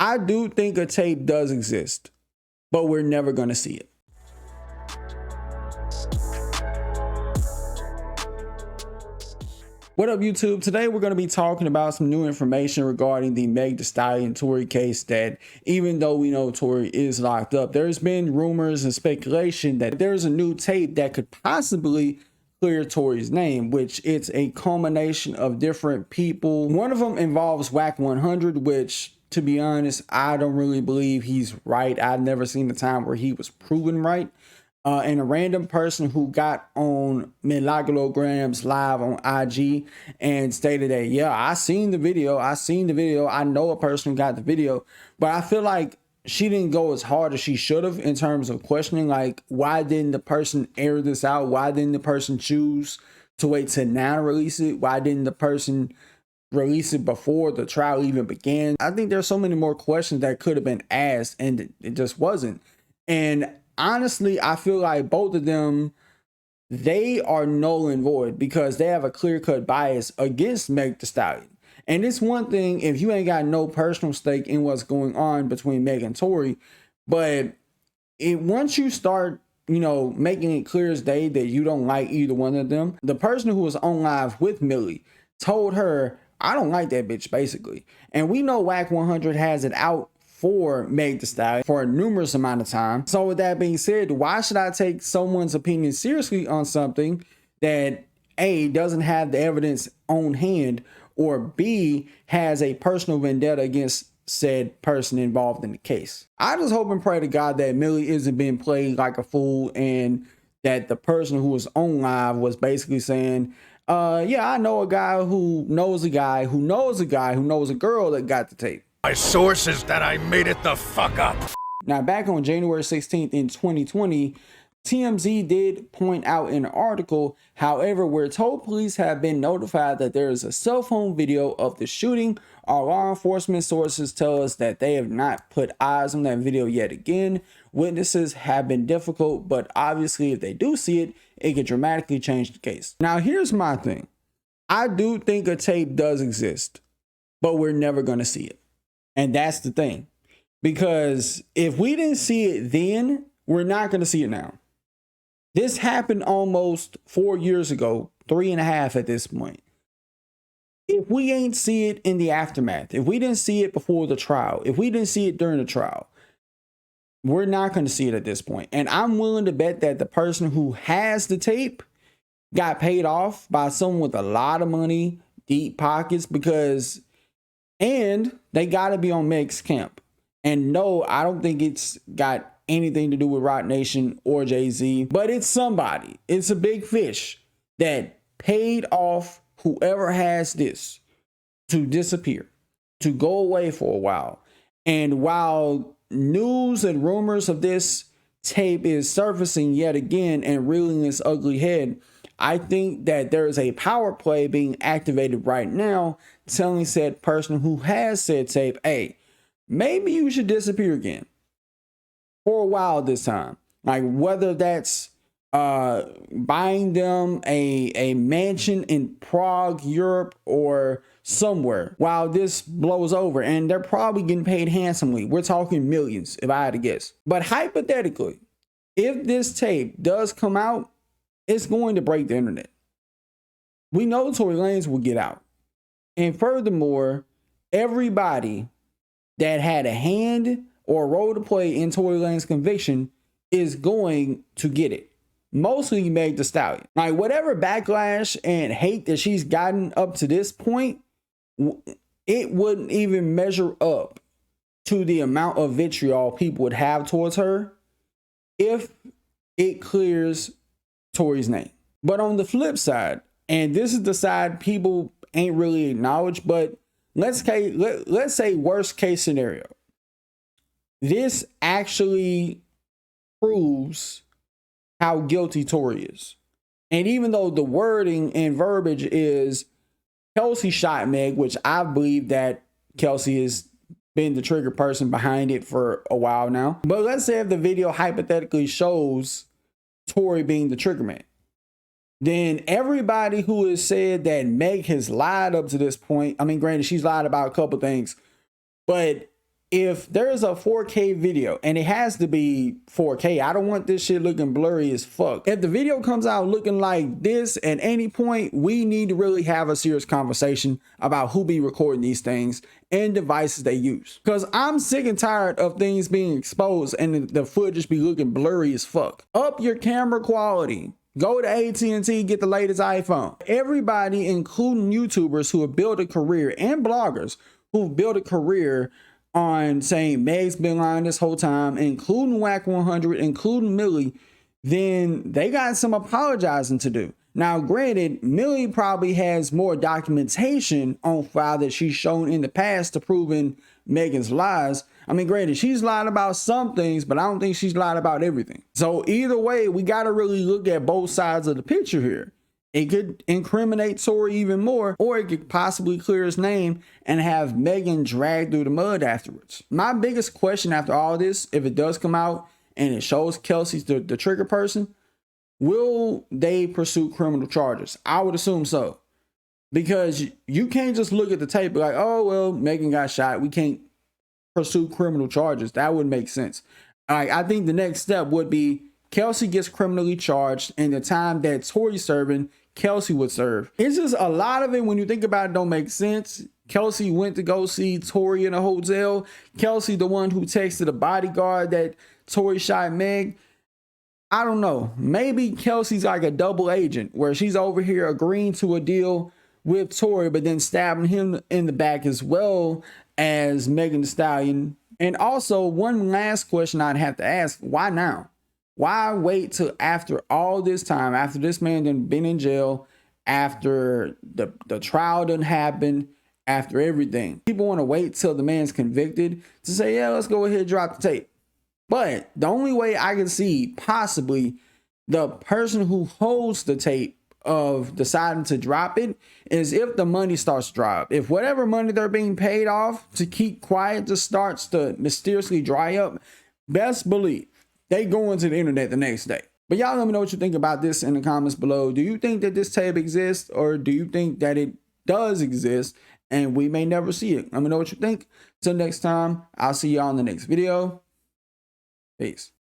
I do think a tape does exist, but we're never going to see it. What up, YouTube? Today we're going to be talking about some new information regarding the Meg Thee Stallion Tory case, that even though we know Tory is locked up, there's been rumors and speculation that there's a new tape that could possibly clear Tory's name, which it's a culmination of different people. One of them involves Whack 100, which, to be honest, I don't really believe he's right. I've never seen a time where he was proven right. And a random person who got on Milagro live on IG and stated that, yeah, I seen the video. I know a person who got the video, but I feel like she didn't go as hard as she should have in terms of questioning, like, why didn't the person air this out? Why didn't the person choose to wait till now to release it? Why didn't the person release it before the trial even began? I think there's so many more questions that could have been asked, and it just wasn't. And honestly, I feel like both of them, they are null and void because they have a clear-cut bias against Meg Thee Stallion. And it's one thing if you ain't got no personal stake in what's going on between Meg and Tory, but once you start, making it clear as day that you don't like either one of them, the person who was on live with Millie told her, I don't like that bitch, basically. And we know Whack 100 has it out for Meg Thee Stallion for a numerous amount of time. So with that being said, why should I take someone's opinion seriously on something that A, doesn't have the evidence on hand, or B, has a personal vendetta against said person involved in the case? I just hope and pray to God that Millie isn't being played like a fool, and that the person who was on live was basically saying, yeah, I know a guy who knows a guy who knows a guy who knows a girl that got the tape. My source is that I made it the fuck up. Now, back on January 16th in 2020, TMZ did point out in an article, however, we're told police have been notified that there is a cell phone video of the shooting. Our law enforcement sources tell us that they have not put eyes on that video yet again. Witnesses have been difficult, but obviously if they do see it, it could dramatically change the case. Now, here's my thing. I do think a tape does exist, but we're never going to see it. And that's the thing, because if we didn't see it then, we're not going to see it now. This happened almost 4 years ago, 3.5 at this point. If we ain't see it in the aftermath, if we didn't see it before the trial, if we didn't see it during the trial, we're not going to see it at this point. And I'm willing to bet that the person who has the tape got paid off by someone with a lot of money, deep pockets, and they got to be on Meg's camp. And no, I don't think it's got anything to do with Roc Nation or Jay-Z, but it's somebody. It's a big fish that paid off whoever has this to disappear, to go away for a while. And while news and rumors of this tape is surfacing yet again and reeling its ugly head, I think that there is a power play being activated right now, telling said person who has said tape, hey, maybe you should disappear again for a while this time. Like, whether that's buying them a mansion in Prague, Europe, or somewhere while this blows over. And they're probably getting paid handsomely. We're talking millions, if I had to guess. But hypothetically, if this tape does come out, it's going to break the internet. We know Tory Lanez will get out. And furthermore, everybody that had a hand or a role to play in Tory Lanez's conviction is going to get it. Mostly Meg Thee Stallion. Like, whatever backlash and hate that she's gotten up to this point, it wouldn't even measure up to the amount of vitriol people would have towards her if it clears Tory's name. But on the flip side, and this is the side people ain't really acknowledged, but let's say worst case scenario, this actually proves how guilty Tory is. And even though the wording and verbiage is Kelsey shot Meg, which I believe that Kelsey has been the trigger person behind it for a while now. But let's say if the video hypothetically shows Tory being the trigger man, then everybody who has said that Meg has lied up to this point, I mean, granted, she's lied about a couple things, but if there's a 4K video, and it has to be 4K, I don't want this shit looking blurry as fuck. If the video comes out looking like this at any point, we need to really have a serious conversation about who be recording these things and devices they use. Because I'm sick and tired of things being exposed and the footage be looking blurry as fuck. Up your camera quality. Go to AT&T, get the latest iPhone. Everybody, including YouTubers who have built a career and bloggers who've built a career on saying Meg's been lying this whole time, including Whack 100, including Millie, then they got some apologizing to do. Now, granted, Millie probably has more documentation on file that she's shown in the past to proving Megan's lies. I mean, granted, she's lied about some things, but I don't think she's lied about everything. So either way, we got to really look at both sides of the picture here. It could incriminate Tory even more, or it could possibly clear his name and have Megan dragged through the mud afterwards. My biggest question after all this, if it does come out and it shows Kelsey's the trigger person, will they pursue criminal charges? I would assume so. Because you can't just look at the tape like, oh, well, Megan got shot, we can't pursue criminal charges. That wouldn't make sense. I think the next step would be Kelsey gets criminally charged, and the time that Tory's serving, Kelsey would serve. It's just a lot of it, when you think about it, don't make sense. Kelsey went to go see Tory in a hotel. Kelsey, the one who texted the bodyguard that Tory shot Meg. I don't know. Maybe Kelsey's like a double agent where she's over here agreeing to a deal with Tory, but then stabbing him in the back as well as Megan Thee Stallion. And also, one last question I'd have to ask, why now? Why wait till after all this time, after this man done been in jail, after the trial done happened, after everything? People want to wait till the man's convicted to say, yeah, let's go ahead and drop the tape. But the only way I can see possibly the person who holds the tape of deciding to drop it is if the money starts to drop. If whatever money they're being paid off to keep quiet just starts to mysteriously dry up, best believe they go into the internet the next day. But y'all let me know what you think about this in the comments below. Do you think that this tape exists, or do you think that it does exist and we may never see it? Let me know what you think. Till next time, I'll see y'all in the next video. Peace.